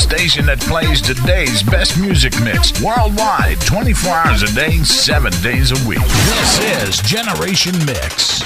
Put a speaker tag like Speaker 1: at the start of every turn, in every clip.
Speaker 1: station that plays today's best music mix worldwide, 24 hours a day, 7 days a week. This is Generation Mix.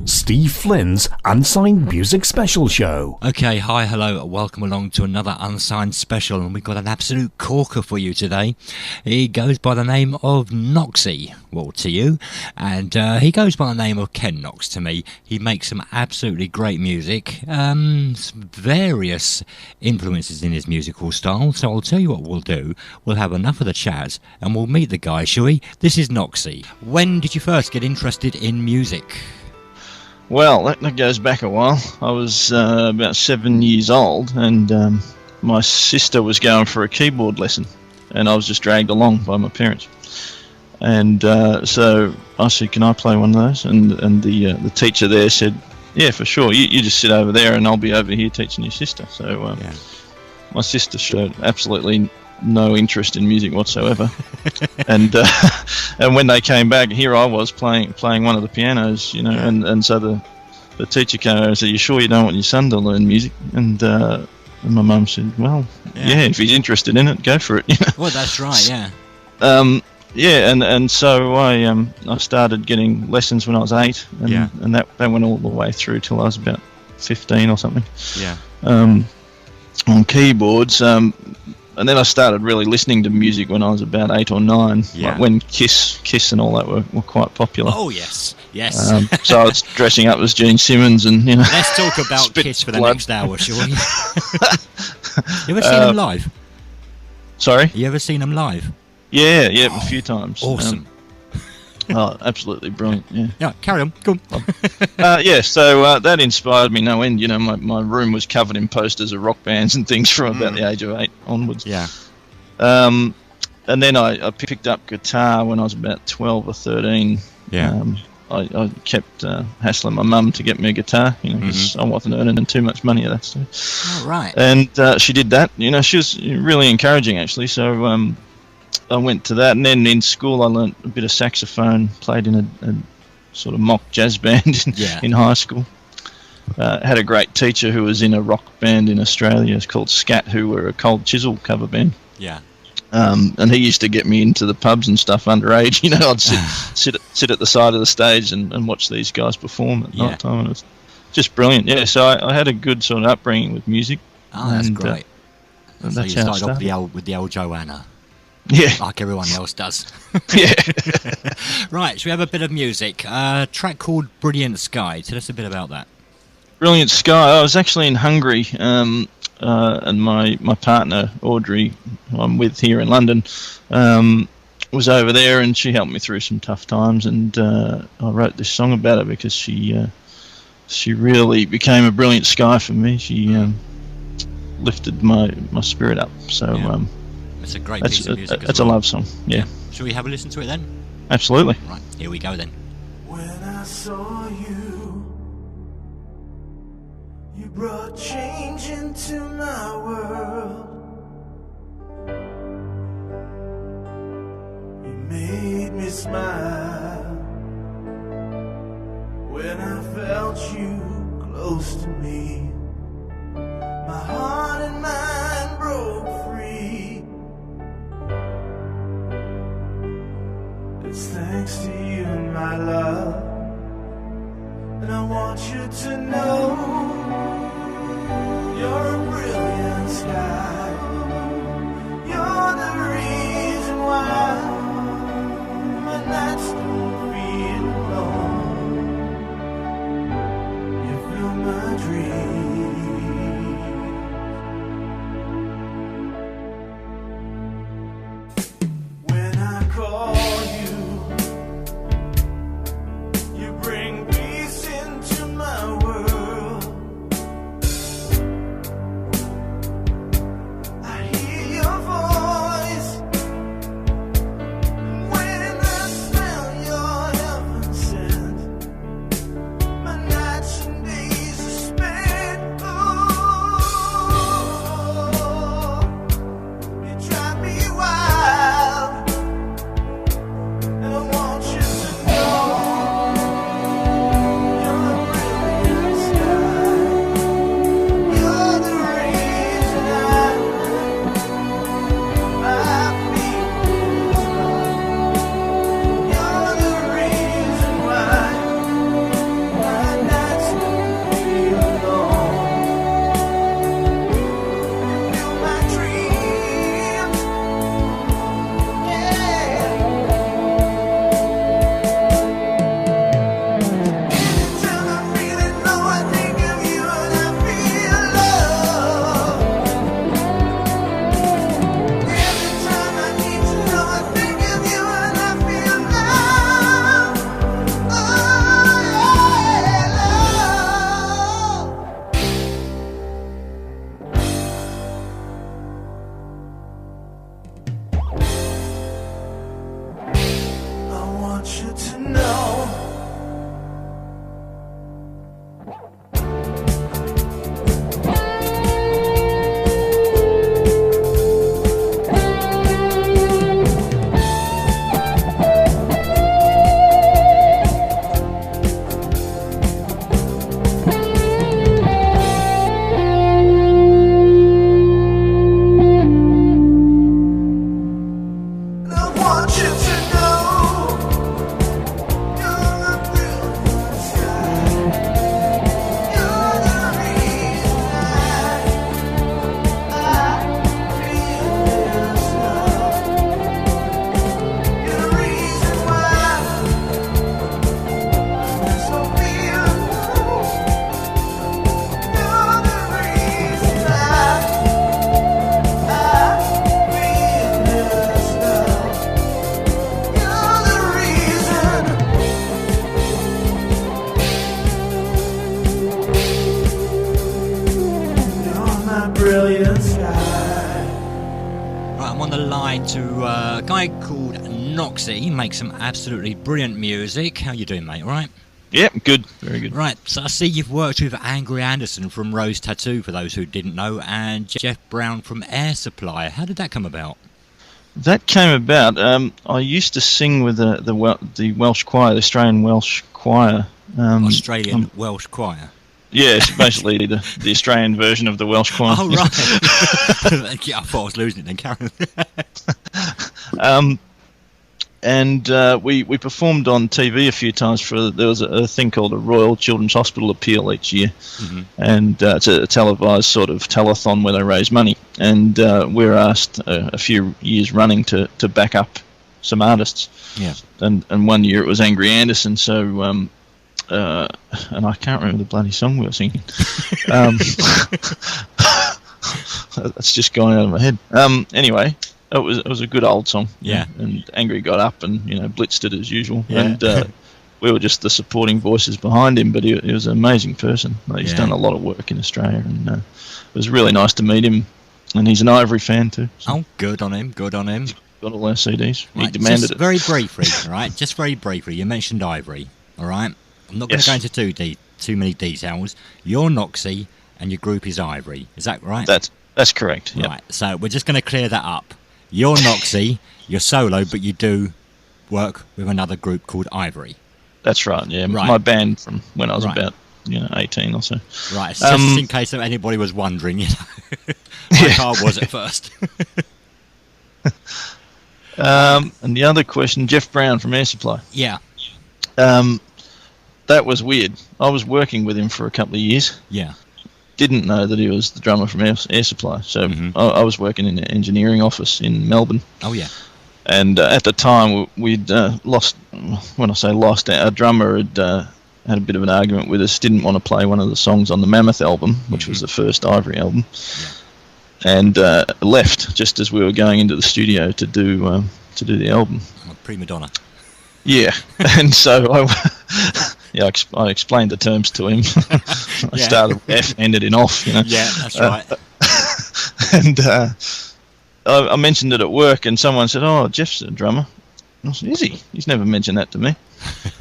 Speaker 2: Steve Flynn's Unsigned Music Special Show.
Speaker 3: Okay, hi, hello, welcome along to another Unsigned Special, and we've got an absolute corker for you today. He goes by the name of Noxy, well, to you, and he goes by the name of Ken Knox to me. He makes some absolutely great music, some various influences in his musical style, so I'll tell you what we'll do. We'll have enough of the chat, and we'll meet the guy, shall we? This is Noxy. When did you first get interested in music?
Speaker 4: Well, that goes back a while. I was about 7 years old, and my sister was going for a keyboard lesson, and I was just dragged along by my parents. And so I said, "Can I play one of those?" And the teacher there said, "Yeah, for sure. You just sit over there, and I'll be over here teaching your sister." So my sister showed absolutely no interest in music whatsoever, and when they came back, here I was playing one of the pianos, you know, and so the teacher came over and said, "You sure you don't want your son to learn music?" And my mum said, "Well, yeah, if he's interested in it, go for it." You know?
Speaker 3: Well, that's right, yeah.
Speaker 4: And so I started getting lessons when I was 8, and that went all the way through till I was about 15 or something.
Speaker 3: Yeah.
Speaker 4: On keyboards. And then I started really listening to music when I was about 8 or 9, like when Kiss and all that were quite popular.
Speaker 3: Oh, yes.
Speaker 4: So I was dressing up as Gene Simmons and, you know...
Speaker 3: Let's talk about Kiss for the next hour, shall we? You ever seen them live?
Speaker 4: Sorry?
Speaker 3: You ever seen them live?
Speaker 4: Yeah, a few times.
Speaker 3: Awesome.
Speaker 4: Absolutely brilliant, yeah.
Speaker 3: Yeah, carry on, go on.
Speaker 4: So that inspired me no end. You know, my room was covered in posters of rock bands and things from about the age of 8 onwards.
Speaker 3: Yeah.
Speaker 4: And then I picked up guitar when I was about 12 or 13.
Speaker 3: Yeah.
Speaker 4: I kept hassling my mum to get me a guitar, you know, because I wasn't earning too much money at that stage.
Speaker 3: Oh, right.
Speaker 4: And she did that. You know, she was really encouraging, actually, so... I went to that, and then in school I learnt a bit of saxophone, played in a sort of mock jazz band in high school. Had a great teacher who was in a rock band in Australia. It's called Scat, who were a Cold Chisel cover band.
Speaker 3: Yeah.
Speaker 4: And he used to get me into the pubs and stuff underage. You know, I'd sit at the side of the stage and watch these guys perform at night time, and it was just brilliant. Yeah, so I had a good sort of upbringing with music.
Speaker 3: Oh, that's great.
Speaker 4: And
Speaker 3: so
Speaker 4: that's
Speaker 3: you
Speaker 4: how
Speaker 3: started
Speaker 4: it
Speaker 3: off with the old Joanna.
Speaker 4: Yeah.
Speaker 3: Like everyone else does.
Speaker 4: Yeah.
Speaker 3: Right, so we have a bit of music. A track called Brilliant Sky. Tell us a bit about that.
Speaker 4: Brilliant Sky. I was actually in Hungary, and my partner, Audrey, who I'm with here in London, was over there, and she helped me through some tough times, and I wrote this song about her because she really became a brilliant sky for me. She lifted my spirit up. So
Speaker 3: it's a great piece of music.
Speaker 4: It's a love song. Yeah.
Speaker 3: Shall we have a listen to it then?
Speaker 4: Absolutely.
Speaker 3: Right, here we go then.
Speaker 5: When I saw you, you brought change into my world. You made me smile when I felt you close to me. My heart and mind broke free. It's thanks to you, my love, and I want you to know you're a brilliant sky. You're the reason why my nights don't feel alone. You fill my dreams. When I call you bring peace into my world. I hear your voice, and when I smell your heaven scent, my nights and days are spent brilliant sky.
Speaker 3: Right, I'm on the line to a guy called Noxie. He makes some absolutely brilliant music. How you doing, mate? All right?
Speaker 4: Yep, good, very good.
Speaker 3: Right, so I see you've worked with Angry Anderson from Rose Tattoo, for those who didn't know, and Jeff Brown from Air Supply. How did that come about?
Speaker 4: That came about. I used to sing with the Welsh choir, the Australian Welsh choir.
Speaker 3: Australian Welsh Choir.
Speaker 4: Yeah, it's basically the Australian version of the Welsh choir.
Speaker 3: Oh, right. Yeah, I thought I was losing it then, Karen.
Speaker 4: We performed on TV a few times. There was a thing called a Royal Children's Hospital Appeal each year, and it's a televised sort of telethon where they raise money. And we were asked a few years running to back up some artists. Yeah. And one year it was Angry Anderson. So and I can't remember the bloody song we were singing. That's just gone out of my head. Anyway. It was a good old song.
Speaker 3: Yeah.
Speaker 4: And Angry got up and, blitzed it as usual. Yeah. And we were just the supporting voices behind him, but he was an amazing person. He's done a lot of work in Australia, and it was really nice to meet him. And he's an Ivory fan too. So.
Speaker 3: Oh, good on him, good on him.
Speaker 4: Got all our CDs.
Speaker 3: Right,
Speaker 4: he demanded
Speaker 3: just
Speaker 4: it.
Speaker 3: Very briefly, all right? Just very briefly. You mentioned Ivory, all right? I'm not going to go into too many details. You're Noxie, and your group is Ivory. Is that right?
Speaker 4: That's correct, yeah.
Speaker 3: Right, so we're just going to clear that up. You're Noxie, you're solo, but you do work with another group called Ivory.
Speaker 4: That's right, yeah.
Speaker 3: Right.
Speaker 4: My band from when I was about 18 or so.
Speaker 3: Right, so just in case anybody was wondering, my car was at first.
Speaker 4: And the other question, Jeff Brown from Air Supply.
Speaker 3: Yeah.
Speaker 4: That was weird. I was working with him for a couple of years.
Speaker 3: Yeah.
Speaker 4: Didn't know that he was the drummer from Air Supply. So I was working in an engineering office in Melbourne.
Speaker 3: Oh, yeah.
Speaker 4: And at the time, we'd lost, when I say lost, our drummer had a bit of an argument with us, didn't want to play one of the songs on the Mammoth album, which was the first Ivory album, and left just as we were going into the studio to do the album.
Speaker 3: Prima donna.
Speaker 4: Yeah, and so I explained the terms to him. I started with F, ended in off.
Speaker 3: Yeah, that's right.
Speaker 4: And I mentioned it at work, and someone said, "Oh, Jeff's a drummer." And I said, "Is he? He's never mentioned that to me."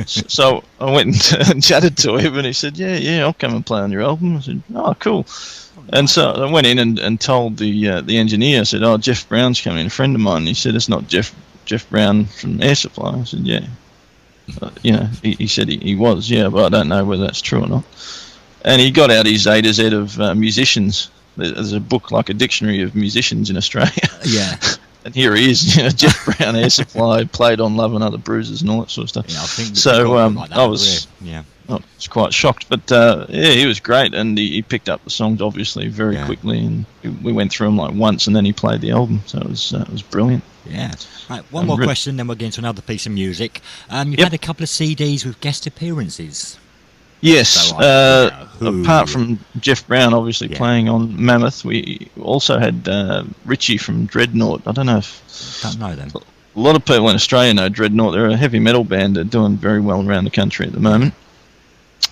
Speaker 4: So I went and chatted to him, and he said, "Yeah, I'll come and play on your album." I said, "Oh, cool." And so I went in and told the engineer. I said, "Oh, Jeff Brown's coming, a friend of mine." And he said, "It's not Jeff Brown from Air Supply." I said, "Yeah." He said he was, but I don't know whether that's true or not. And he got out his A to Z of musicians. There's a book like a dictionary of musicians in Australia.
Speaker 3: Yeah.
Speaker 4: And here he is, Jeff Brown, Air Supply, played on Love and Other Bruises and all that sort of stuff.
Speaker 3: Yeah, I think
Speaker 4: so
Speaker 3: like
Speaker 4: I was quite shocked. But he was great, and he picked up the songs obviously very quickly, and we went through them like once, and then he played the album. So it was brilliant.
Speaker 3: Yeah. Right, one more question, then we'll get into another piece of music. You've had a couple of CDs with guest appearances.
Speaker 4: Yes.
Speaker 3: So
Speaker 4: apart from Jeff Brown, obviously playing on Mammoth, we also had Richie from Dreadnought. I don't know if...
Speaker 3: Don't know them.
Speaker 4: A lot of people in Australia know Dreadnought. They're a heavy metal band. They're doing very well around the country at the moment.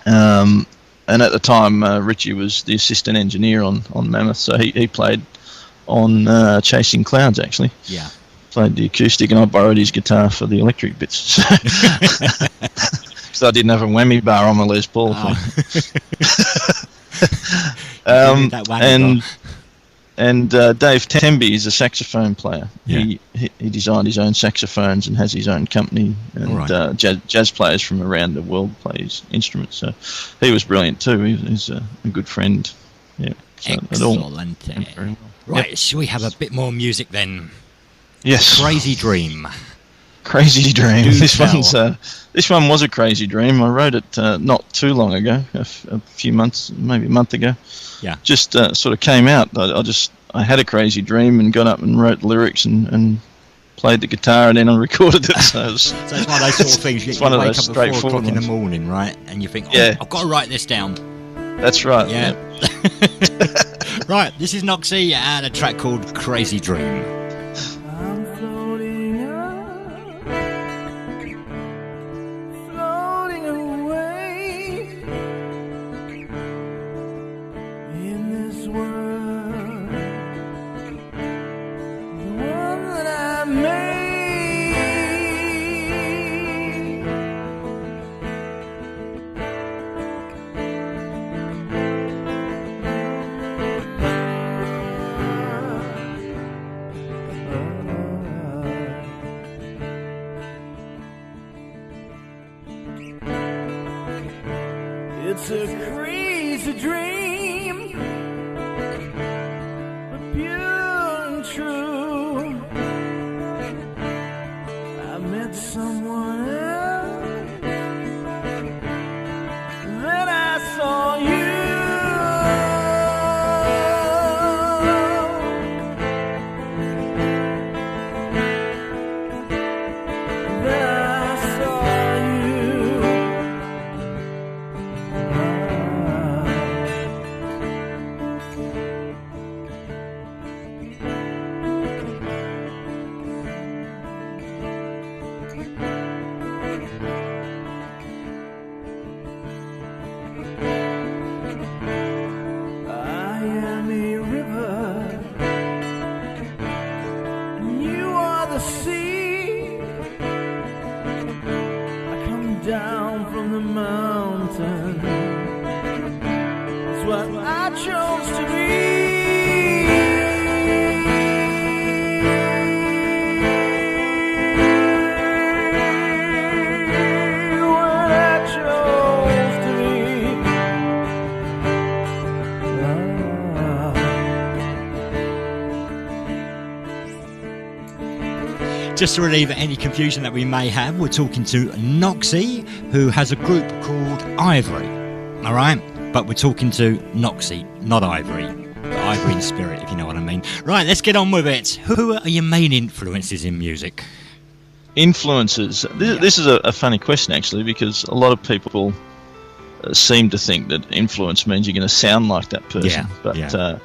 Speaker 4: And at the time, Richie was the assistant engineer on Mammoth, so he played on Chasing Clouds, actually.
Speaker 3: Yeah.
Speaker 4: Played the acoustic, and I borrowed his guitar for the electric bits. Because I didn't have a whammy bar on my Les Paul. And Dave Temby is a saxophone player. Yeah. He designed his own saxophones and has his own company. And jazz players from around the world play his instruments. So he was brilliant too. He's a good friend. Yeah. So
Speaker 3: excellent. Right, shall we have a bit more music then?
Speaker 4: Yes.
Speaker 3: Crazy Dream.
Speaker 4: Crazy Dream. This one was a crazy dream. I wrote it not too long ago, a few months, maybe a month ago.
Speaker 3: Yeah.
Speaker 4: Just sort of came out. I had a crazy dream and got up and wrote lyrics and played the guitar, and then I recorded it. So it's
Speaker 3: one of those sort of things. You wake up at 4 o'clock in the morning, right? And you think, I've got to write this down.
Speaker 4: That's right.
Speaker 3: Yeah. Right, this is Noxie and a track called Crazy Dream.
Speaker 5: World chose to be. What I chose to be.
Speaker 3: Just to relieve any confusion that we may have, we're talking to Noxie, who has a group called Ivory. All right? But we're talking to Noxie, not Ivory. But Ivory in spirit, if you know what I mean. Right, let's get on with it. Who are your main influences in music?
Speaker 4: Influences. This is a funny question, actually, because a lot of people seem to think that influence means you're going to sound like that person. But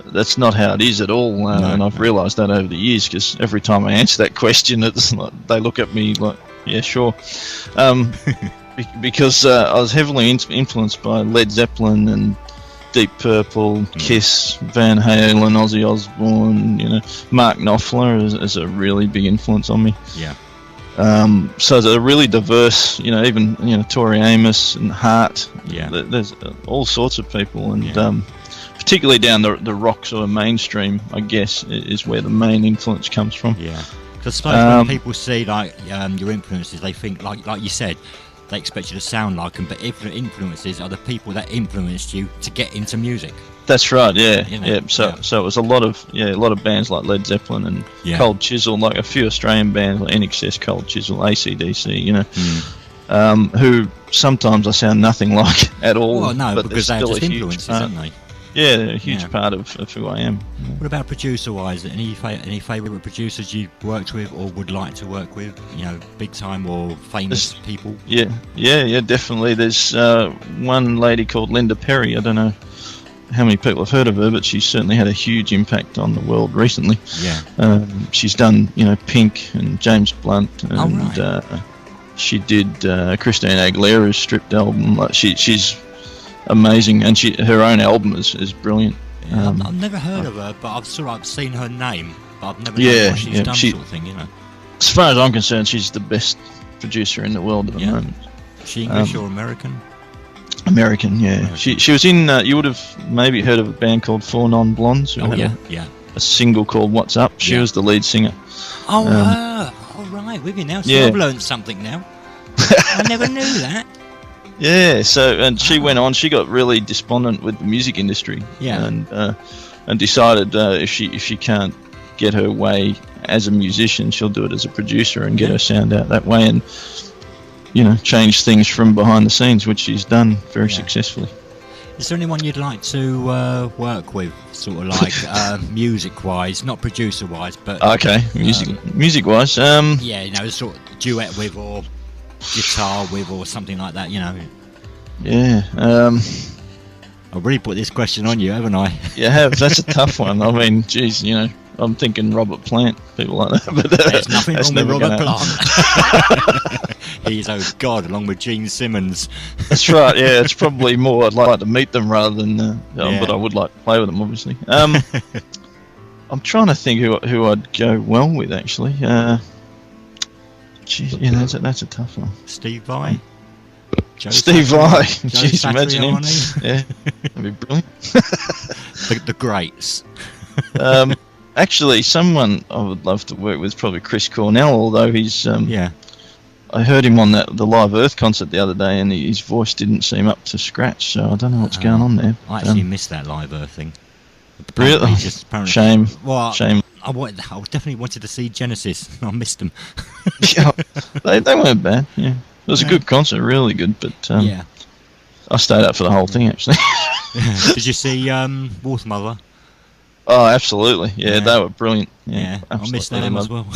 Speaker 4: that's not how it is at all. And I've realised that over the years, because every time I answer that question, it's like, they look at me like, yeah, sure. Because I was heavily influenced by Led Zeppelin and Deep Purple, Kiss, Van Halen, Ozzy Osbourne. You know, Mark Knopfler is a really big influence on me.
Speaker 3: Yeah.
Speaker 4: So they're really diverse. You know, even Tori Amos and Hart.
Speaker 3: Yeah.
Speaker 4: There's all sorts of people, and particularly down the rock sort of mainstream, I guess, is where the main influence comes from.
Speaker 3: Yeah. Because I suppose when people see like your influences, they think like you said. They expect you to sound like them, but influences are the people that influenced you to get into music.
Speaker 4: That's right, yeah,
Speaker 3: You know,
Speaker 4: yeah. So it was a lot of bands like Led Zeppelin and Cold Chisel, like a few Australian bands like NXS, Cold Chisel, AC/DC, who sometimes I sound nothing like at all.
Speaker 3: Well, no,
Speaker 4: but
Speaker 3: because they're
Speaker 4: still
Speaker 3: just
Speaker 4: a huge
Speaker 3: influences,
Speaker 4: part.
Speaker 3: aren't they?
Speaker 4: Yeah, they're a huge part of who I am.
Speaker 3: What about producer-wise? Any favourite producers you worked with or would like to work with? You know, big time or famous people?
Speaker 4: Yeah, definitely. There's one lady called Linda Perry. I don't know how many people have heard of her, but she's certainly had a huge impact on the world recently.
Speaker 3: Yeah.
Speaker 4: She's done, Pink and James Blunt, and she did Christina Aguilera's Stripped album. Like she's amazing, and her own album is brilliant.
Speaker 3: Yeah, I've never heard of her, but I've seen her name, but I've never known what she's done, sort of thing,
Speaker 4: As far as I'm concerned, she's the best producer in the world at the moment.
Speaker 3: Is she English or American?
Speaker 4: American, yeah. American. She was in. You would have maybe heard of a band called Four Non Blondes. A single called What's Up. She was the lead singer.
Speaker 3: Oh, all right, with you now. So I've learned something now. I never knew that.
Speaker 4: Yeah, and she went on. She got really despondent with the music industry, and decided if she can't get her way as a musician, she'll do it as a producer and get her sound out that way, and change things from behind the scenes, which she's done very successfully.
Speaker 3: Is there anyone you'd like to work with, sort of like music-wise, not producer-wise, but
Speaker 4: music-wise?
Speaker 3: Sort of duet with or guitar with or something like that, I've really put this question on you, haven't I?
Speaker 4: You have. That's a tough one. I mean, geez, I'm thinking Robert Plant, people like that. But
Speaker 3: there's nothing wrong with Robert Plant. He's God, along with Gene Simmons.
Speaker 4: That's right. Yeah, it's probably more I'd like to meet them rather than, but I would like to play with them, obviously. I'm trying to think who I'd go well with, actually. That's a tough one.
Speaker 3: Steve Vai.
Speaker 4: Steve Vai. Jeez, imagine him. Yeah, that'd be brilliant.
Speaker 3: the greats.
Speaker 4: Actually, someone I would love to work with is probably Chris Cornell, although he's I heard him on the Live Earth concert the other day, and his voice didn't seem up to scratch, so I don't know what's going on there.
Speaker 3: I actually missed that Live Earth thing.
Speaker 4: Really? Shame.
Speaker 3: Well,
Speaker 4: shame.
Speaker 3: I definitely wanted to see Genesis. I missed them.
Speaker 4: They weren't bad. Yeah, it was a good concert, really good. But I stayed up for the whole thing, actually.
Speaker 3: Did you see Wolf Mother?
Speaker 4: Oh, absolutely. Yeah, they were brilliant.
Speaker 3: Yeah, I missed them as well.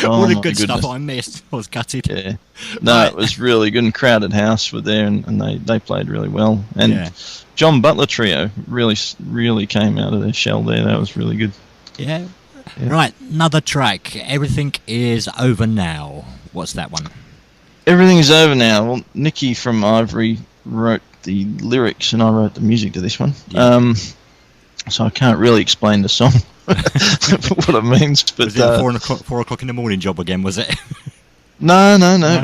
Speaker 3: All the good stuff I missed. I was gutted.
Speaker 4: Yeah. No, it was really good, and Crowded House were there, and they played really well. And John Butler Trio really came out of their shell there. That was really good.
Speaker 3: Yeah. Right, another track. Everything is Over Now. What's that one?
Speaker 4: Everything is Over Now. Well, Nikki from Ivory wrote the lyrics, and I wrote the music to this one. Yeah. So I can't really explain the song, what it means. But
Speaker 3: was it a 4 o'clock in the morning job again? Was it?
Speaker 4: No.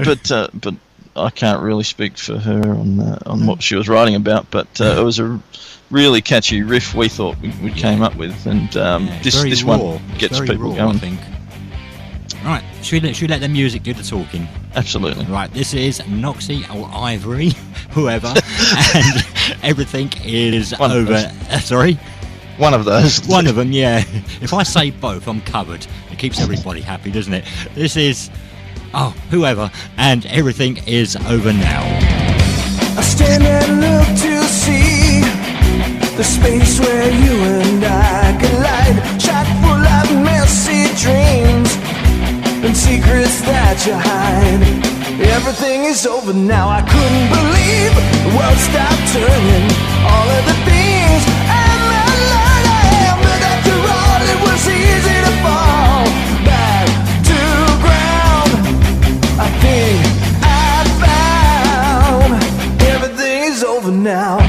Speaker 4: But I can't really speak for her on what she was writing about. But it was a really catchy riff we thought we came up with, and this one gets people going. I think.
Speaker 3: Right, should we let the music do the talking?
Speaker 4: Absolutely.
Speaker 3: Right, this is Noxie or Ivory, whoever, and everything is over. Sorry?
Speaker 4: One of those.
Speaker 3: One of them, yeah. If I say both, I'm covered. It keeps everybody happy, doesn't it? This is, whoever, and everything is over now.
Speaker 5: I stand and look to see the space where you and I collide, chock full of messy dreams and secrets that you hide. Everything is over now. I couldn't believe the world stopped turning. All of the things and the learning, but after all it was easy to fall back to ground. I think I found everything is over now.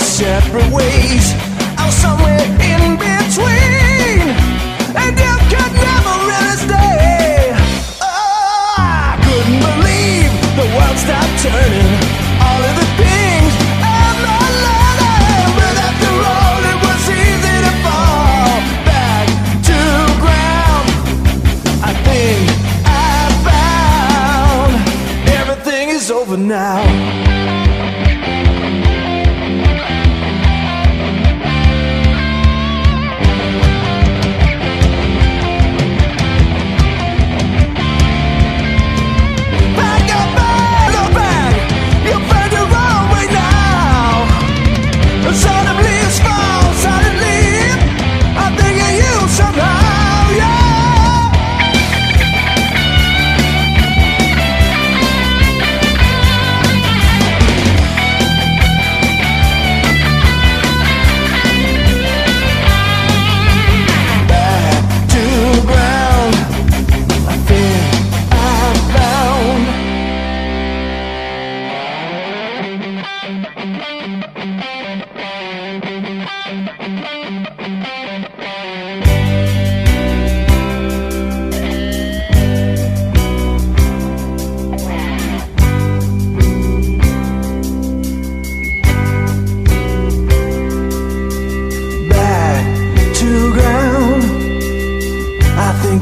Speaker 5: Separate ways, I was somewhere in between, and you could never really stay. Oh, I couldn't believe the world stopped turning. All of the things and the learning, but after all it was easy to fall back to ground. I think I found everything is over now.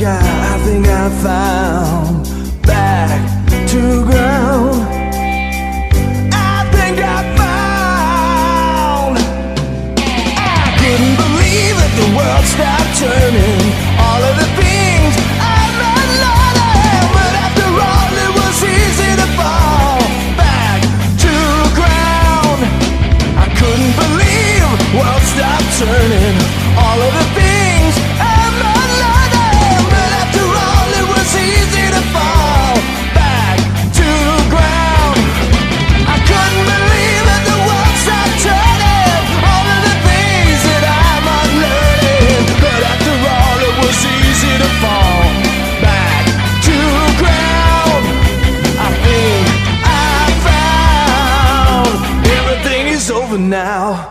Speaker 5: I think I found back to ground. I think I found. I couldn't believe that the world stopped turning. All of the things I've been learning, but after all it was easy to fall back to ground. I couldn't believe the world stopped turning. All of the things I've been learning, but after all it was easy to fall back to ground. I couldn't believe that the world stopped turning. All of the things that I'm unlearning, but after all it was easy to fall back to ground. I think I found everything is over now.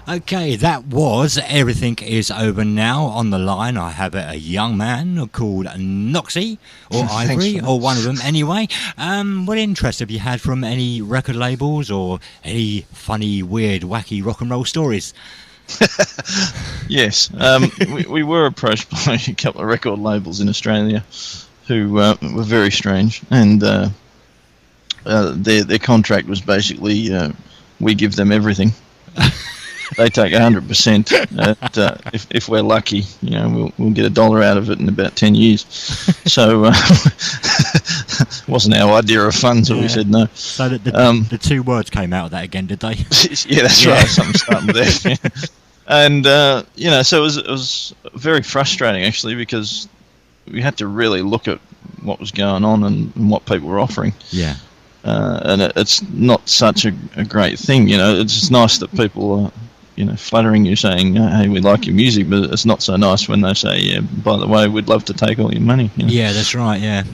Speaker 3: Okay, that was Everything Is Over Now. On the line, I have a young man called Noxie, or Ivory, or one of them anyway. What interest have you had from any record labels or any funny, weird, wacky rock and roll stories?
Speaker 4: Yes, we were approached by a couple of record labels in Australia who were very strange, and their contract was basically we give them everything. They take 100%. If we're lucky, we'll get $1 out of it in about 10 years. So wasn't our idea of fun, so we said no.
Speaker 3: So the two words came out of that again, did they?
Speaker 4: Yeah, that's right. Something starting there. And so it was very frustrating actually, because we had to really look at what was going on and what people were offering.
Speaker 3: Yeah.
Speaker 4: And it's not such a great thing, It's just nice that people are, flattering you, saying, "Hey, we like your music," but it's not so nice when they say, "Yeah, by the way, we'd love to take all your money."
Speaker 3: Yeah, that's right. Yeah.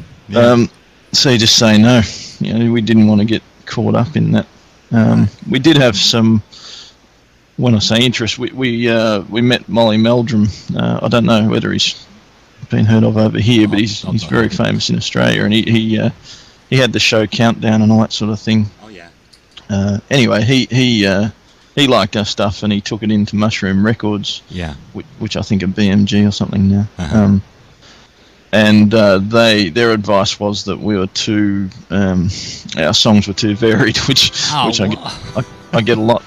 Speaker 4: So you just say no. We didn't want to get caught up in that We did have some. When I say interest, we met Molly Meldrum. I don't know whether he's been heard of over here, but he's very famous in Australia, and he had the show Countdown and all that sort of thing.
Speaker 3: Oh yeah.
Speaker 4: Anyway, he liked our stuff, and he took it into Mushroom Records.
Speaker 3: Yeah.
Speaker 4: Which I think are BMG or something now.
Speaker 3: Uh-huh.
Speaker 4: And their advice was that we were too, our songs were too varied, which I get a lot.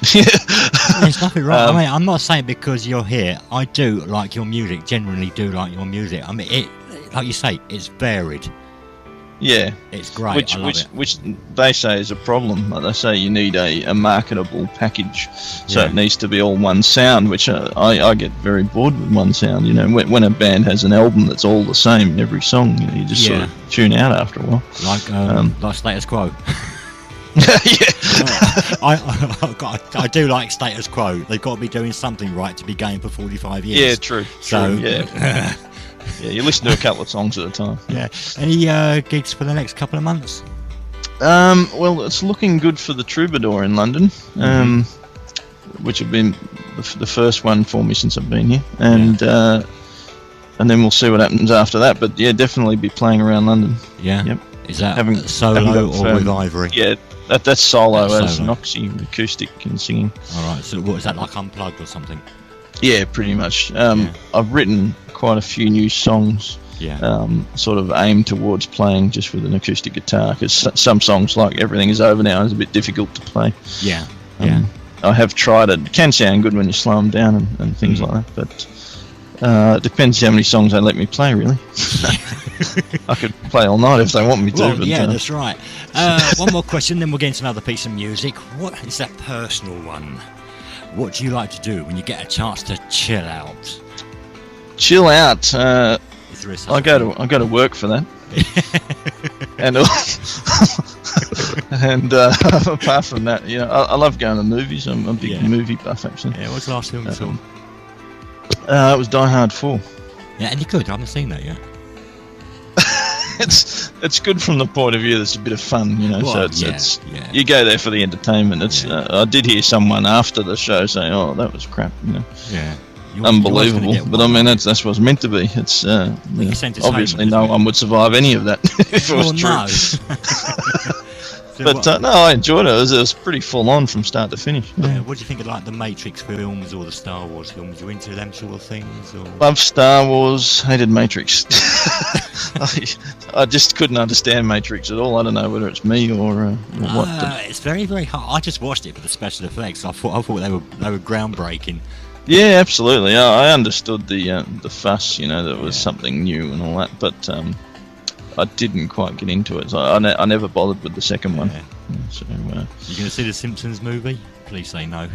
Speaker 3: There's nothing wrong. I mean, I'm not saying because you're here. I do like your music. Generally, do like your music. I mean, it, like you say, it's varied.
Speaker 4: Yeah,
Speaker 3: it's great. I love it.
Speaker 4: Which they say is a problem. Like they say you need a marketable package, so it needs to be all one sound. Which I get very bored with one sound. You know, when a band has an album that's all the same in every song, you know, you just sort of tune out after a while.
Speaker 3: Like Status Quo. I do like Status Quo. They've got to be doing something right to be going for 45 years.
Speaker 4: Yeah, true.
Speaker 3: So
Speaker 4: yeah. Yeah, you listen to a couple of songs at a time.
Speaker 3: Yeah. Any gigs for the next couple of months?
Speaker 4: Well, it's looking good for the Troubadour in London, which have been the first one for me since I've been here, and then we'll see what happens after that. But yeah, definitely be playing around London.
Speaker 3: Yeah.
Speaker 4: Yep.
Speaker 3: Is that solo or with Ivory?
Speaker 4: Yeah, that's solo
Speaker 3: That's
Speaker 4: as
Speaker 3: solo.
Speaker 4: Noxie, acoustic and singing.
Speaker 3: All right. So what is that, like unplugged or something?
Speaker 4: Yeah, pretty much. I've written quite a few new songs.
Speaker 3: Yeah.
Speaker 4: Sort of aimed towards playing just with an acoustic guitar, because some songs, like Everything Is Over Now, is a bit difficult to play.
Speaker 3: Yeah.
Speaker 4: I have tried it. It can sound good when you slow them down and things like that, but it depends how many songs they let me play, really. I could play all night if they want me to.
Speaker 3: Well,
Speaker 4: but,
Speaker 3: yeah, that's right. One more question, then we'll get into another piece of music. What is that personal one? What do you like to do when you get a chance to chill out?
Speaker 4: Chill out.
Speaker 3: Is there
Speaker 4: I go to work for that. and apart from that, I love going to movies. I'm a big movie buff, actually.
Speaker 3: Yeah, what's the last film you saw?
Speaker 4: It was Die Hard 4.
Speaker 3: Yeah, any good? I haven't seen that yet.
Speaker 4: It's good from the point of view that's a bit of fun,
Speaker 3: Well,
Speaker 4: so it's you go there for the entertainment. I did hear someone after the show saying, "Oh, that was crap,"
Speaker 3: Yeah.
Speaker 4: Unbelievable, but I mean that's what it's meant to be. It's obviously no one would survive any of that if it was true. But no, I enjoyed it. It was pretty full on from start to finish.
Speaker 3: Yeah. What do you think of like the Matrix films or the Star Wars films? You into them sort of things? Or?
Speaker 4: Love Star Wars, hated Matrix. I just couldn't understand Matrix at all. I don't know whether it's me or what.
Speaker 3: It's very, very hard. I just watched it for the special effects. I thought they were groundbreaking.
Speaker 4: Yeah, absolutely. I understood the fuss, that was something new and all that, but I didn't quite get into it. So I never bothered with the second one. So,
Speaker 3: you going to see the Simpsons movie? Please say no.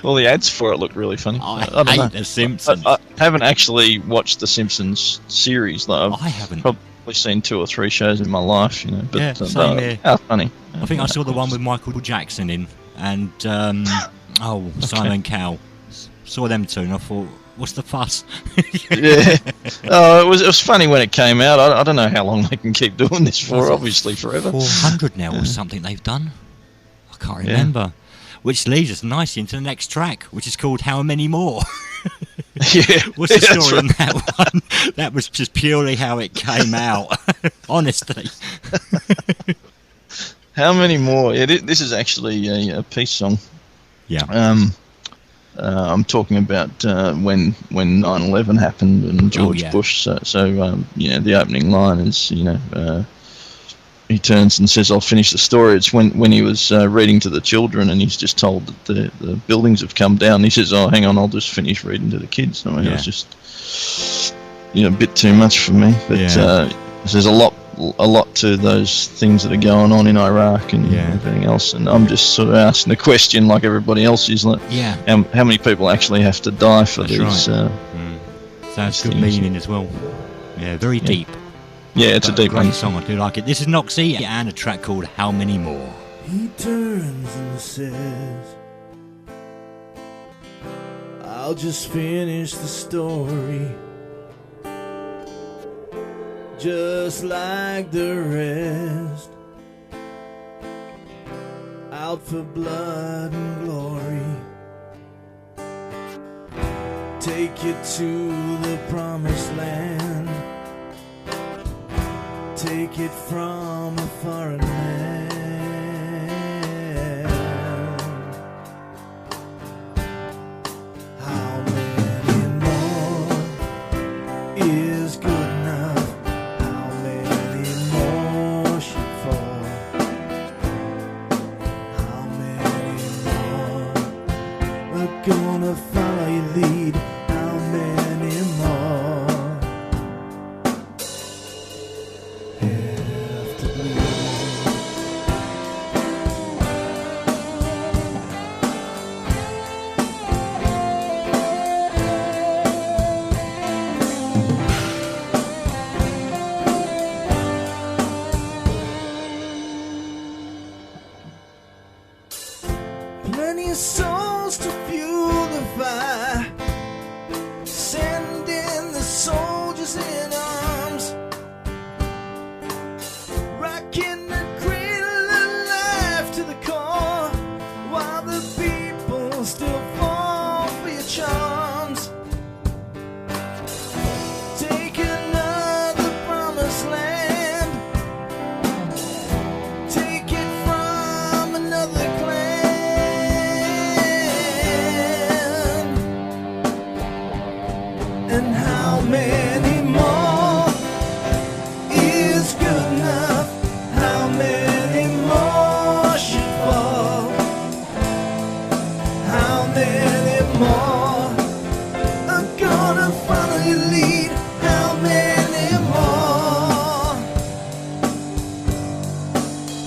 Speaker 4: well, the ads for it look really funny.
Speaker 3: I don't know. The Simpsons.
Speaker 4: I haven't actually watched the Simpsons series, though.
Speaker 3: I haven't.
Speaker 4: Probably seen 2 or 3 shows in my life, But
Speaker 3: same here.
Speaker 4: How funny.
Speaker 3: I think I saw the one with Michael Jackson in, and Simon Cowell. Saw them two, and I thought, what's the fuss?
Speaker 4: Yeah. Oh, it was funny when it came out. I don't know how long they can keep doing this for. Obviously, forever.
Speaker 3: 400 now or something they've done. I can't remember. Which leads us nicely into the next track, which is called How Many More?
Speaker 4: Yeah.
Speaker 3: What's the story on that one? That was just purely how it came out. Honestly.
Speaker 4: How Many More? Yeah, this is actually a peace song.
Speaker 3: Yeah.
Speaker 4: I'm talking about when 9/11 happened and George Bush. So the opening line is, he turns and says, "I'll finish the story." It's when he was reading to the children, and he's just told that the buildings have come down. He says, "Oh, hang on, I'll just finish reading to the kids." I mean, it was just a bit too much for me. But there's a lot to those things that are going on in Iraq and everything else, and I'm just sort of asking the question, like everybody else is, like, how many people actually have to die for these? Right.
Speaker 3: Sounds good meaning as well. Yeah, very deep.
Speaker 4: Yeah, it's a deep
Speaker 3: great song. I do like it. This is Noxie and a track called How Many More.
Speaker 5: He turns and says, "I'll just finish the story, just like the rest. out for blood and glory. Take you to the promised land. Take it from a foreign land. How many more is good enough? How many more should fall? How many more are gonna follow your lead? How many more have to bleed? Plenty of souls to fuel the fire. Send in the soldiers in arms, rocking the cradle of life to the core, while the people still fall for your charms. Take another promised land. Take it from another clan. And how many more is good enough? How many more should fall? How many more are gonna follow your lead? How many more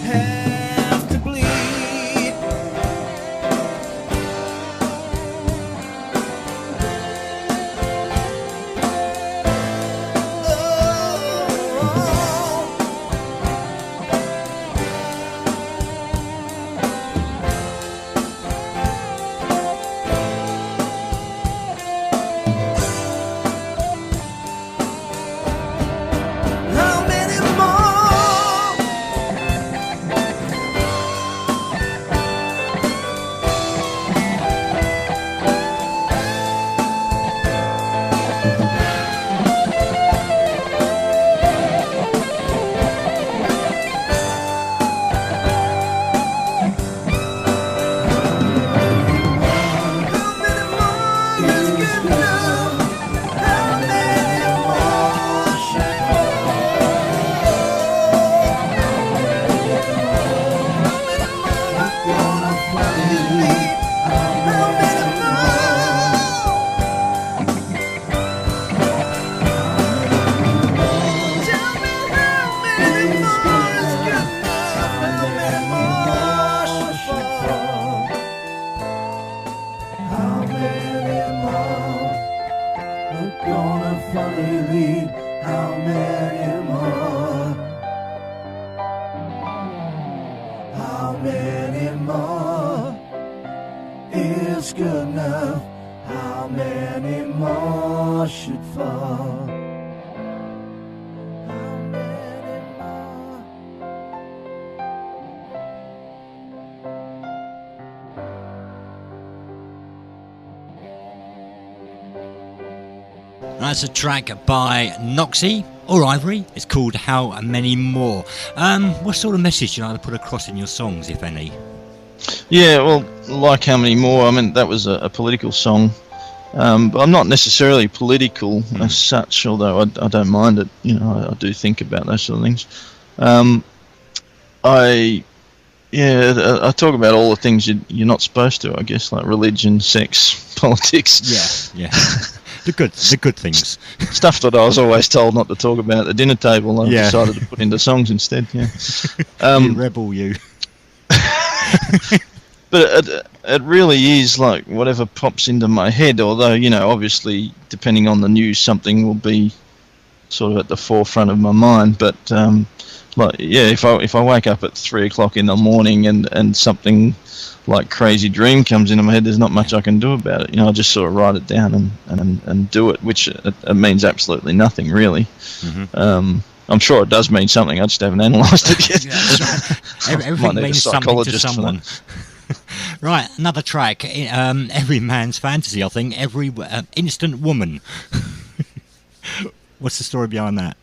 Speaker 5: have to bleed? How many more? How many more is good enough? How many more should gonna follow your lead? How many more? Tell me how many more is good enough? How many more should fall? How many more are gonna follow your lead? How many more? How many more is good enough? How many more should fall? How many more?
Speaker 3: That's a track by Noxie or Ivory. It's called How Many More. What sort of message do you like to put across in your songs, if any?
Speaker 4: Yeah, well, like How Many More, I mean, that was a political song. But I'm not necessarily political as such, although I don't mind it. You know, I do think about those sort of things. I talk about all the things you're not supposed to, I guess, like religion, sex, politics.
Speaker 3: Yeah. The good things.
Speaker 4: Stuff that I was always told not to talk about at the dinner table. I decided to put into songs instead. Yeah.
Speaker 3: You rebel, you.
Speaker 4: But it really is like whatever pops into my head. Although, you know, obviously, depending on the news, something will be sort of at the forefront of my mind. But like, yeah, if I wake up at 3 o'clock in the morning and something like Crazy Dream comes into my head, there's not much I can do about it. You know, I just sort of write it down and do it, which it means absolutely nothing really. I'm sure it does mean something. I just haven't analysed it yet.
Speaker 3: Yeah, right. Everything means something to someone. Right, another track. Every man's fantasy, I think. Every Instant Woman. What's the story behind that?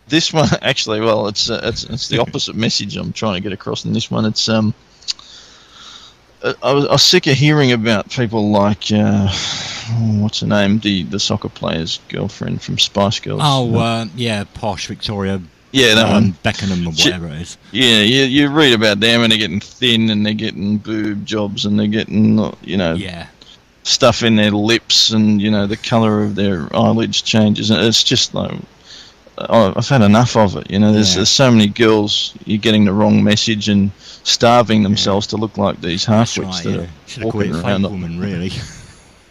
Speaker 4: This one, actually, well, it's the opposite message I'm trying to get across in this one. It's I was sick of hearing about people like what's her name, the soccer player's girlfriend from Spice Girls.
Speaker 3: Oh, yeah, Posh Victoria.
Speaker 4: Yeah, that one.
Speaker 3: Beckenham or whatever it is.
Speaker 4: Yeah, you read about them and they're getting thin and they're getting boob jobs and they're getting stuff in their lips and the colour of their eyelids changes, and it's just like I've had enough of it. There's so many girls, you're getting the wrong message and starving themselves to look like these half-wits that are walking around.
Speaker 3: Woman, really.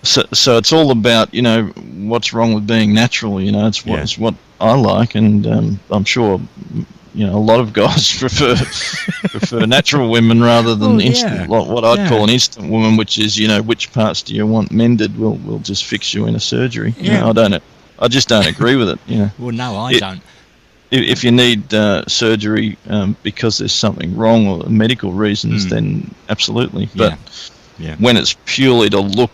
Speaker 4: So it's all about what's wrong with being natural. It's what I like, and I'm sure a lot of guys prefer natural women rather than what I'd call an instant woman, which is which parts do you want mended? We'll just fix you in a surgery. I just don't agree with it.
Speaker 3: Well, no, I don't.
Speaker 4: If you need surgery because there's something wrong or medical reasons, then absolutely. But when it's purely to look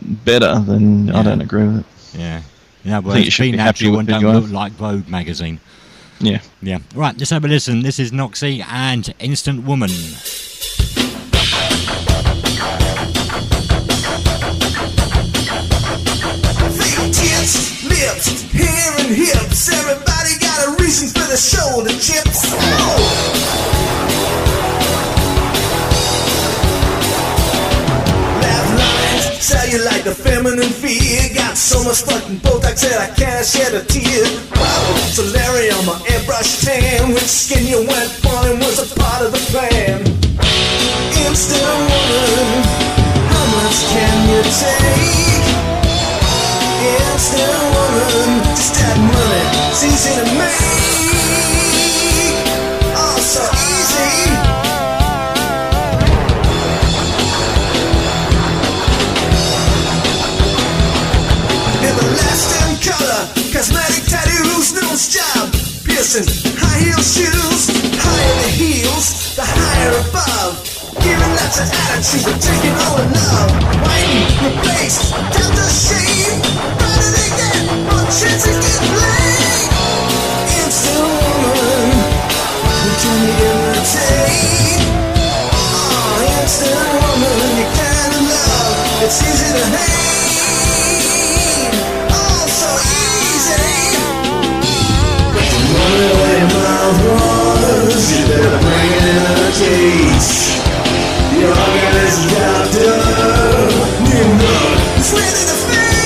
Speaker 4: better, then I don't agree with it.
Speaker 3: Yeah. Well, I think you should be happy with and don't look like Vogue magazine.
Speaker 4: Yeah.
Speaker 3: Yeah. Right, let's have a listen. This is Noxie and Instant Woman.
Speaker 5: Tits, lips, hair and hips. Everybody got a reason for the shoulder chips. Laugh lines, sell you like the feminine fear. Got so much fucking Botox that I can't shed a tear. Wow, solarium, my airbrush tan. Which skin you went on was a part of the plan. Instant woman, how much can you take? Instant woman, just that money, it's easy to make. Oh, so easy. Everlasting color, cosmetic tattoos, nose job, piercing, high heel shoes, higher the heels, the higher above. Giving lots of attitude, but taking all in love. Whiten, replace, down to shame. Better they get, more chance to get laid. Instant woman, who can you imitate? Oh, instant woman, you kind of love, it's easy to hate. Oh, so easy. But the money where your mouth was, you better bring it in a case. Your organized doctor, you know, it's ready to face.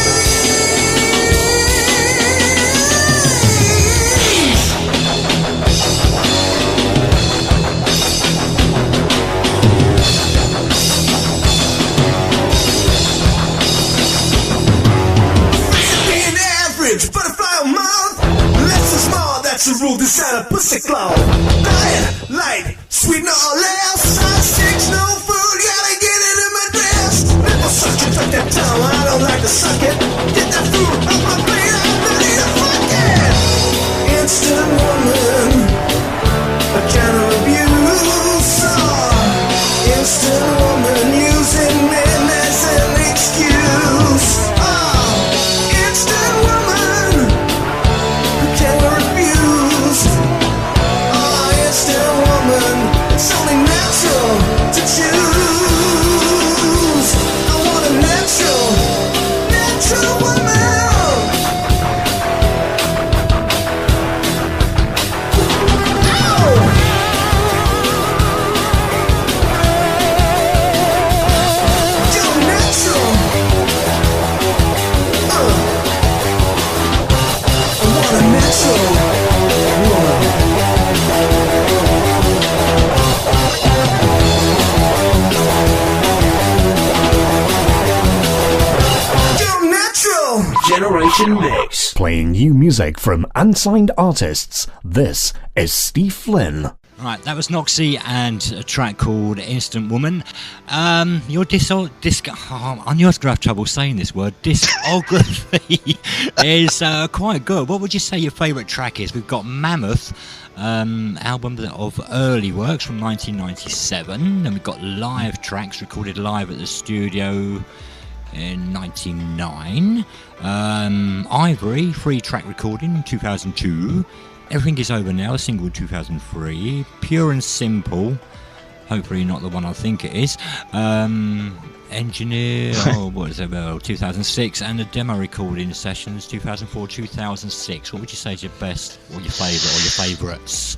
Speaker 5: Being average, butterfly or mouth, less is more, that's the rule, designer pussy cloth. Diet, light, sweet or less, size 6, no food, gotta get it in my dress. Never suck it, tuck that tongue, I don't like to suck it. Get that food off my plate, I'm ready to fuck it. Instant woman, a kind of abuse. Oh, instant woman, using men as an excuse. Oh, instant woman, who can't refuse. Oh, instant woman, it's only natural to choose. I want a natural woman. You're natural. I want a natural woman. You're natural.
Speaker 2: Generation Mix. Playing new music from unsigned artists. This is Steve Flynn.
Speaker 3: Right, that was Noxie and a track called Instant Woman. Your discography, I knew I was going to have trouble saying this word, discography is quite good. What would you say your favourite track is? We've got Mammoth, album of early works from 1997, and we've got live tracks recorded live at the studio in 99. Ivory, 3-track recording in 2002. Everything Is Over Now, a single in 2003. Pure and Simple, hopefully not the one I think it is. Engineer, what is it, 2006. And the demo recording sessions, 2004-2006. What would you say is your best, or your favourite, or your favourites?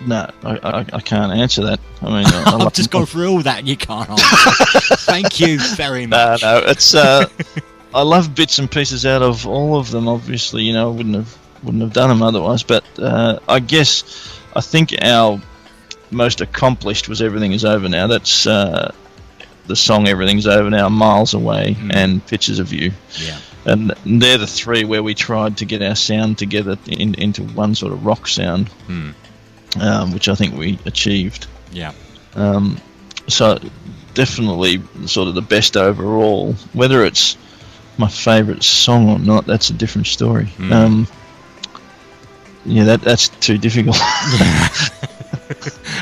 Speaker 4: No, I can't answer that. I mean,
Speaker 3: I've just gone through all that and you can't answer. Thank you very much.
Speaker 4: No, it's I love bits and pieces out of all of them. Obviously, I wouldn't have done them otherwise. But I think our most accomplished was Everything Is Over Now. That's the song Everything's Over Now, Miles Away, and Pictures of You.
Speaker 3: Yeah.
Speaker 4: And they're the three where we tried to get our sound together into one sort of rock sound. Which I think we achieved.
Speaker 3: Yeah.
Speaker 4: So definitely sort of the best overall. Whether it's my favourite song or not, that's a different story. That's too difficult.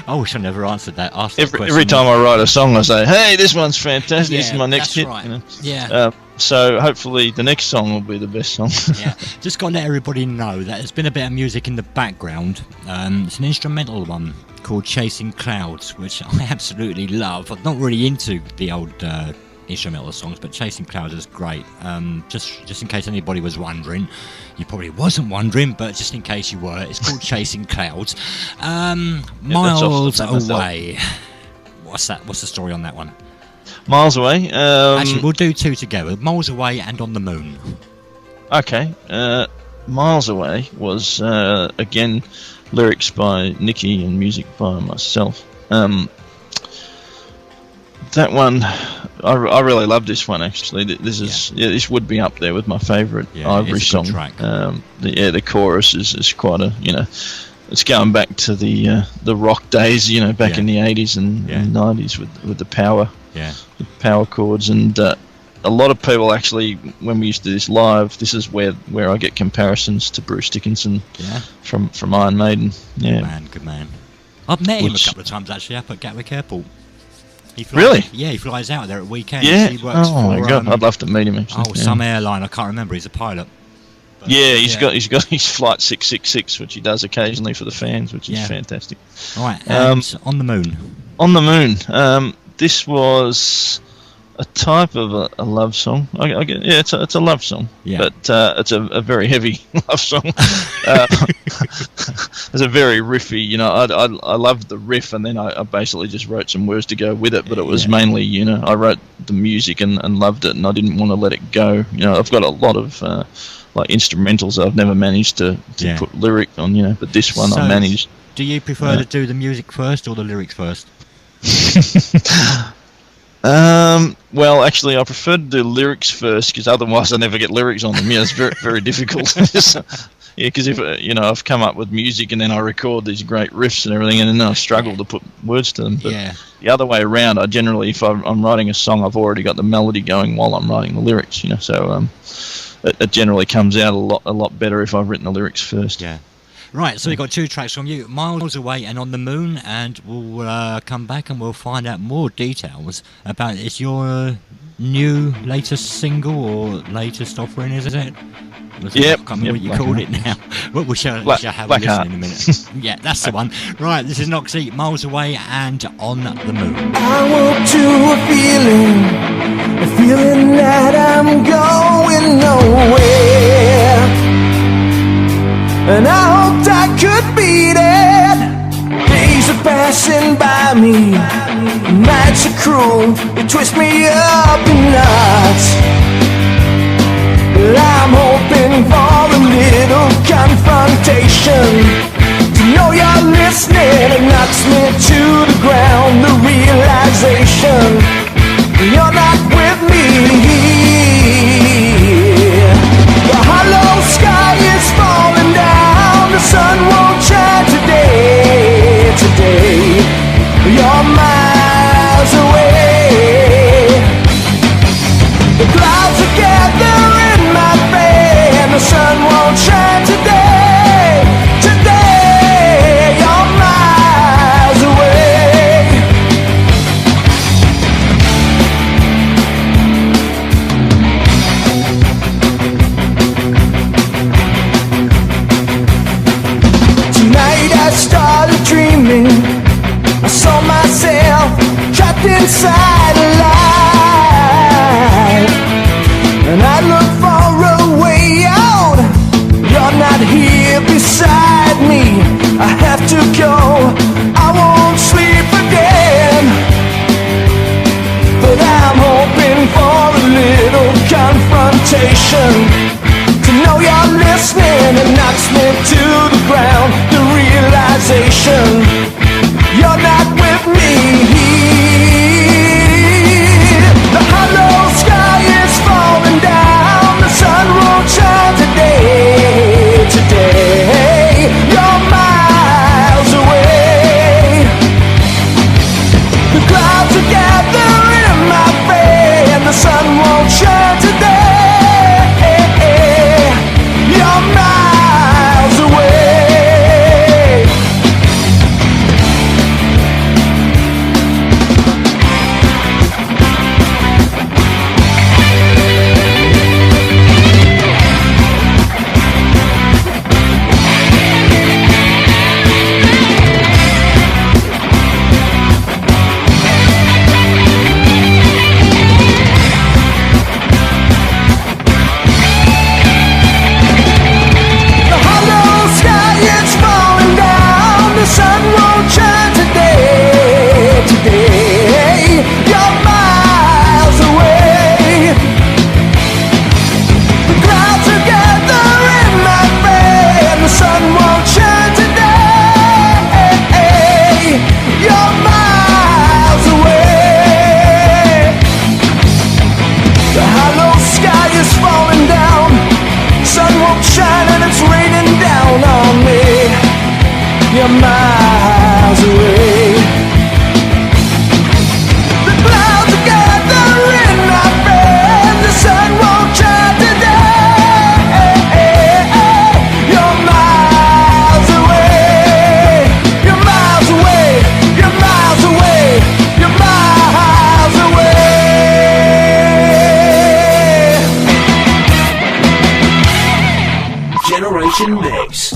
Speaker 3: I wish I never answered that.
Speaker 4: Every time I write a song, I say, "Hey, this one's fantastic. This is my next hit."
Speaker 3: Right. Yeah.
Speaker 4: So hopefully the next song will be the best song.
Speaker 3: Yeah, just got to let everybody know that there's been a bit of music in the background. It's an instrumental one called Chasing Clouds, which I absolutely love. I'm not really into the old instrumental songs, but Chasing Clouds is great. Just in case anybody was wondering, you probably wasn't wondering, but just in case you were, it's called Chasing Clouds. Miles Away. What's that? What's the story on that one?
Speaker 4: Miles Away.
Speaker 3: Actually, we'll do two together. Miles Away and On the Moon.
Speaker 4: Okay. Miles Away was, again, lyrics by Nicky and music by myself. That one, I really love this one, actually. This would be up there with my favourite Ivory song.
Speaker 3: Track.
Speaker 4: The chorus is quite a, it's going back to the rock days, back in the 80s and 90s with the power.
Speaker 3: Yeah.
Speaker 4: The power chords, and a lot of people actually, when we used to do this live, this is where I get comparisons to Bruce Dickinson from Iron Maiden. Yeah,
Speaker 3: good man. I've met him a couple of times actually up at Gatwick Airport.
Speaker 4: Really?
Speaker 3: Yeah, he flies out there at weekends.
Speaker 4: Yeah.
Speaker 3: He works for,
Speaker 4: my God, I'd love to meet him. Actually.
Speaker 3: Some airline. I can't remember. He's a pilot. But,
Speaker 4: he's got his flight 666, which he does occasionally for the fans, which is fantastic.
Speaker 3: All right. And On the Moon.
Speaker 4: On the Moon. This was a type of a love song. It's a love song, but it's a very heavy love song. It's a very riffy. I loved the riff, and then I basically just wrote some words to go with it. But it was mainly, I wrote the music and loved it, and I didn't want to let it go. I've got a lot of like instrumentals I've never managed to put lyric on. But this one I managed.
Speaker 3: Do you prefer to do the music first or the lyrics first?
Speaker 4: Well, actually, I prefer to do lyrics first, because otherwise I never get lyrics on them. It's very, very difficult. Because if I've come up with music and then I record these great riffs and everything, and then I struggle to put words to them. But the other way around, I generally, if I'm writing a song, I've already got the melody going while I'm writing the lyrics. So it generally comes out a lot better if I've written the lyrics first.
Speaker 3: Yeah. Right, so we've got two tracks from you, Miles Away and On the Moon, and we'll come back and we'll find out more details about it. It's your new latest single or latest offering, is it?
Speaker 4: Yep.
Speaker 3: I can't remember what you called it now. Well, we shall have a listen in a minute. Yeah, that's the one. Right, this is Noxie, Miles Away and On the Moon.
Speaker 5: I woke to a feeling that I'm going nowhere. And I hoped I could beat it. Days are passing by me, nights are cruel, they twist me up in knots. But I'm hoping for a little confrontation. To know you're listening, it knocks me to the ground. The realization you're not with me. The hollow sky I won't sleep again. But I'm hoping for a little confrontation. To know you're listening, it knocks me to the ground. The realization you're not with me. The hollow sky is falling down. The sun won't shine today. Today, you're miles away. The clouds are gathering in my face, and the sun won't shine today. You're miles away. The hollow sky is falling down. The sun won't shine today. Today, you're miles away. The clouds are gathering my way, and the sun won't shine today. You're miles away. The hollow sky is falling down. Sun won't shine and it's raining down on me. You're miles away. The clouds are gathering my friend. The sun won't shine today. You're miles away. You're miles away. You're miles away. You're miles away.
Speaker 2: Generation Mix.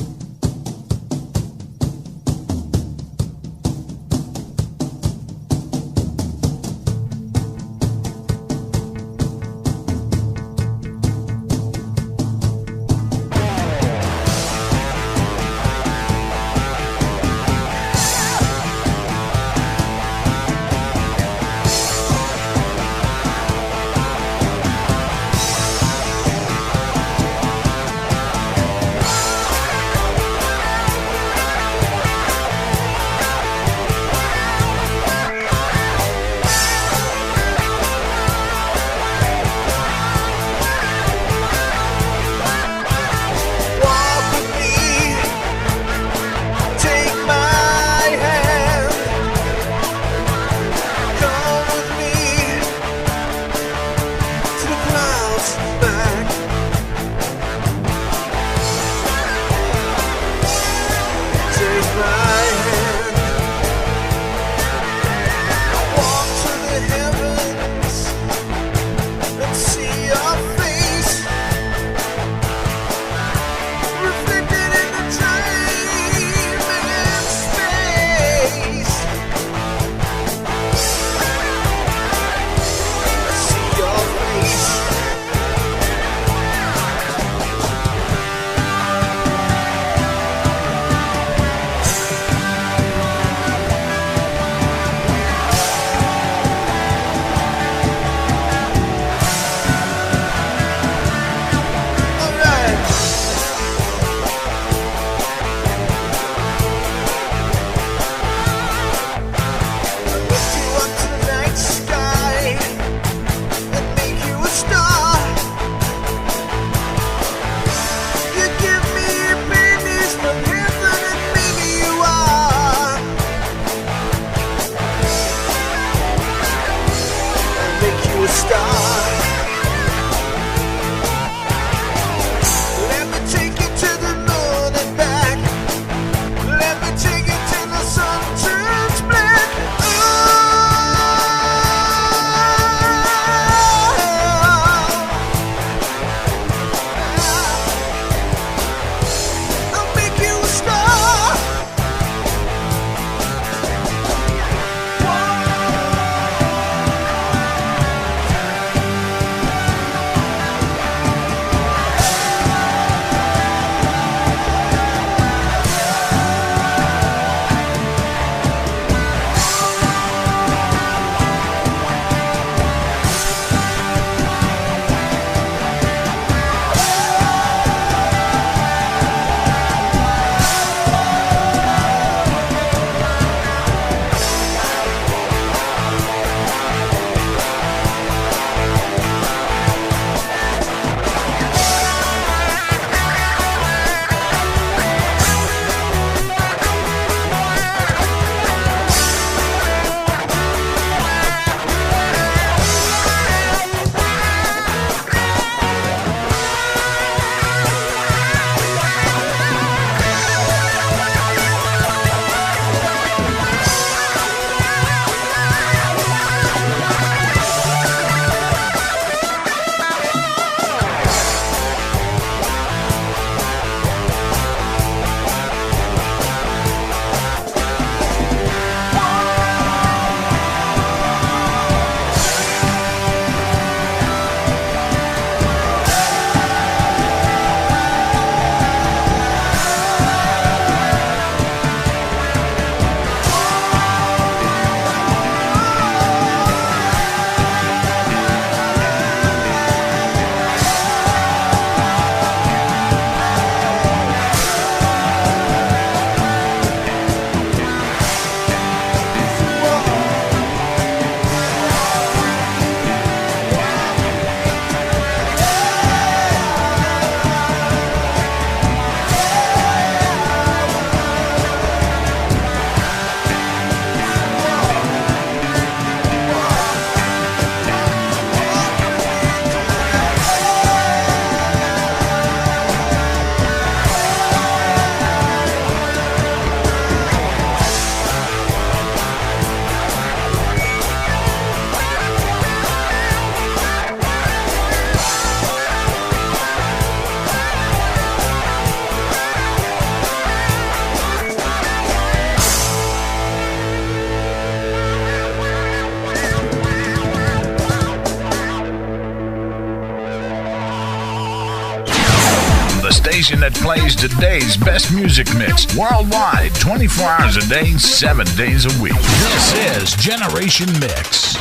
Speaker 1: station that plays today's best music mix worldwide, 24 hours a day, 7 days a week. This is Generation Mix.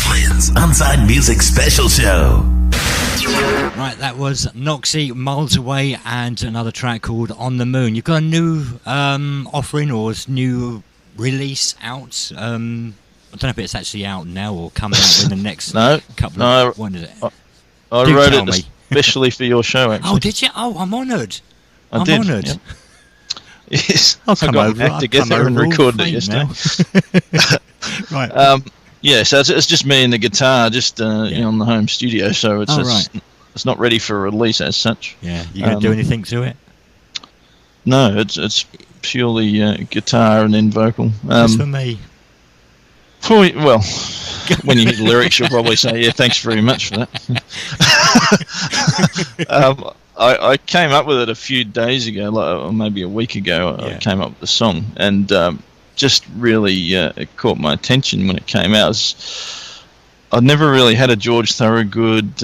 Speaker 2: Flynn's Unsigned Music Special Show.
Speaker 3: Right, that was Noxie, Miles Away, and another track called On the Moon. You've got a new offering or new release out. I don't know if it's actually out now or coming out in the next couple of... When is it?
Speaker 4: I wrote it especially for your show, actually.
Speaker 3: Oh, did you? Oh, I'm honoured.
Speaker 4: I'm honoured. Yep. Yes,
Speaker 3: I'll come
Speaker 4: got
Speaker 3: over
Speaker 4: together and recorded it yesterday.
Speaker 3: Right.
Speaker 4: Yeah, so it's just me and the guitar, just on the home studio, so it's not ready for release as such.
Speaker 3: Yeah, you going to do anything to it?
Speaker 4: No, it's purely guitar and then vocal.
Speaker 3: Just for me.
Speaker 4: Well, when you hear the lyrics, you'll probably say, "Yeah, thanks very much for that." I came up with it a few days ago, or maybe a week ago. I came up with the song, and just really it caught my attention when it came out. I'd never really had a George Thorogood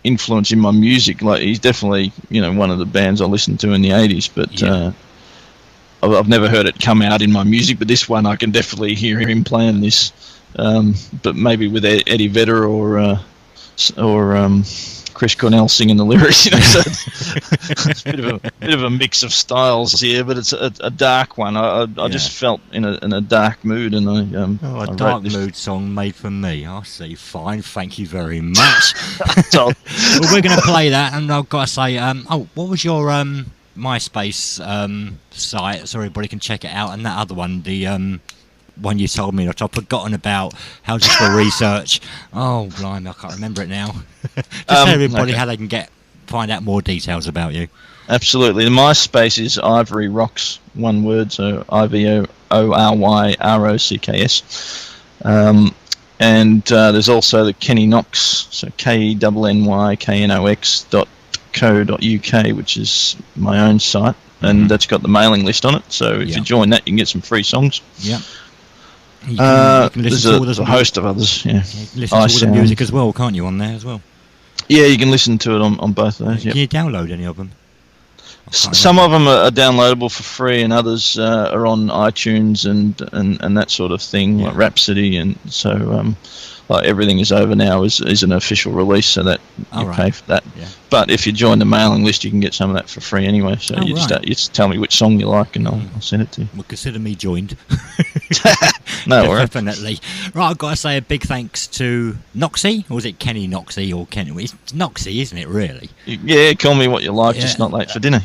Speaker 4: influence in my music. Like, he's definitely one of the bands I listened to in the 80s, but I've never heard it come out in my music. But this one, I can definitely hear him playing this. But maybe with Eddie Vedder or Chris Cornell singing the lyrics, so it's a bit of a mix of styles here. But it's a dark one. I just felt in a dark mood, and I
Speaker 3: dark mood song made for me. I see. Fine, thank you very much. Well, we're going to play that, and I've got to say, what was your MySpace site, so everybody can check it out? And that other one, the one you told me that I've forgotten about, how just for research. Oh, blimey, I can't remember it now. Just tell everybody how they can find out more details about you.
Speaker 4: Absolutely. The MySpace is Ivory Rocks, one word, so IVORYROCKS. And there's also the Kenny Knox, so KENNYKNOX.co.uk, which is my own site, and that's got the mailing list on it. So if you join that, you can get some free songs. Yeah. You can listen to all a host of others. Yeah,
Speaker 3: you can listen to all the music as well, can't you, on there as well?
Speaker 4: Yeah, you can listen to it on both of those.
Speaker 3: Can you download any of them?
Speaker 4: Some of them are downloadable for free, and others are on iTunes and that sort of thing, like Rhapsody, and so like everything is over now is an official release, so that you pay for that. Yeah. But if you join the mailing list, you can get some of that for free anyway. So you just tell me which song you like, and I'll send it to you.
Speaker 3: Well, consider me joined.
Speaker 4: No worries.
Speaker 3: Definitely. Right, I've got to say a big thanks to Noxie, or was it Kenny Noxie or Kenny? It's Noxie, isn't it? Really?
Speaker 4: Yeah, call me what you like, just not late for dinner.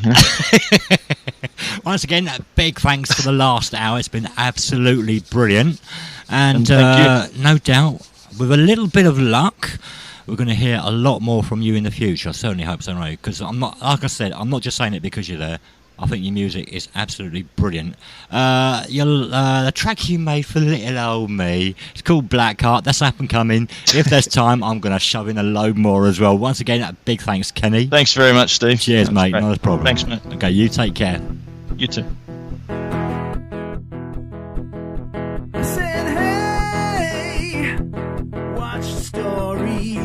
Speaker 3: Once again, a big thanks for the last hour. It's been absolutely brilliant, and no doubt, with a little bit of luck, we're going to hear a lot more from you in the future. I certainly hope so, Ray, because I'm not, like I said, I'm not just saying it because you're there. I think your music is absolutely brilliant. The track you made for little old me, it's called Blackheart. That's up and coming. If there's time, I'm going to shove in a load more as well. Once again, a big thanks, Kenny.
Speaker 4: Thanks very much, Steve.
Speaker 3: Cheers, mate. Not a problem.
Speaker 4: Thanks, mate.
Speaker 3: Okay, you take care.
Speaker 4: You too.
Speaker 5: I said, hey, watch the story.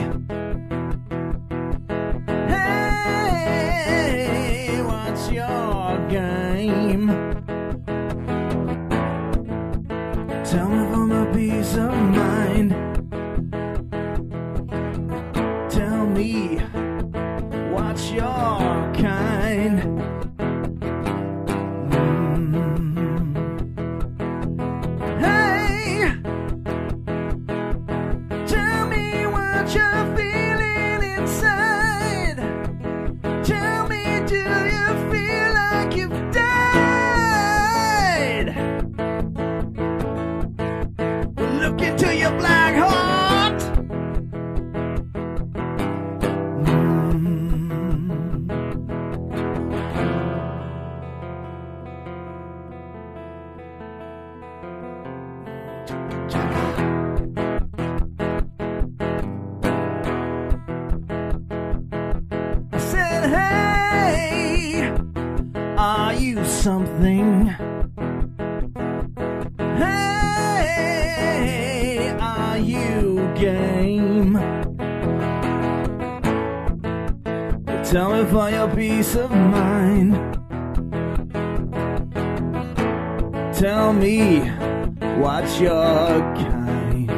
Speaker 5: Hey, what's your game? Tell me for my peace of mind. Tell me what's your kind. Something. Hey, are you game? Tell me for your peace of mind. Tell me what's your kind.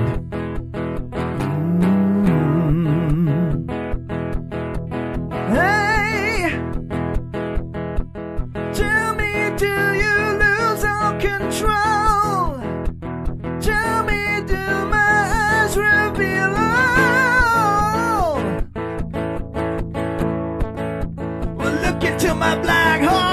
Speaker 5: Hey, tell me, do you lose all control? Tell me, do my eyes reveal all? Well, look into my black heart.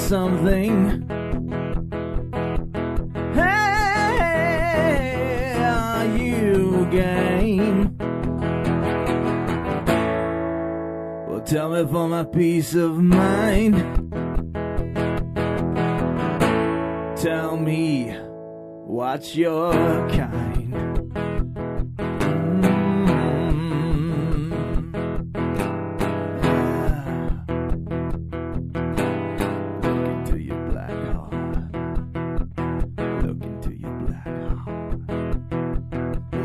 Speaker 5: Something. Hey, are you game? Well, tell me for my peace of mind. Tell me what's your kind.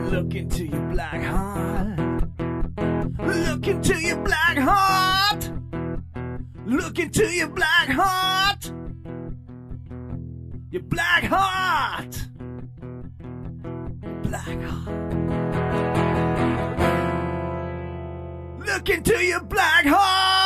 Speaker 5: Look into your black heart. Look into your black heart. Look into your black heart. Your black heart. Black heart. Look into your black heart.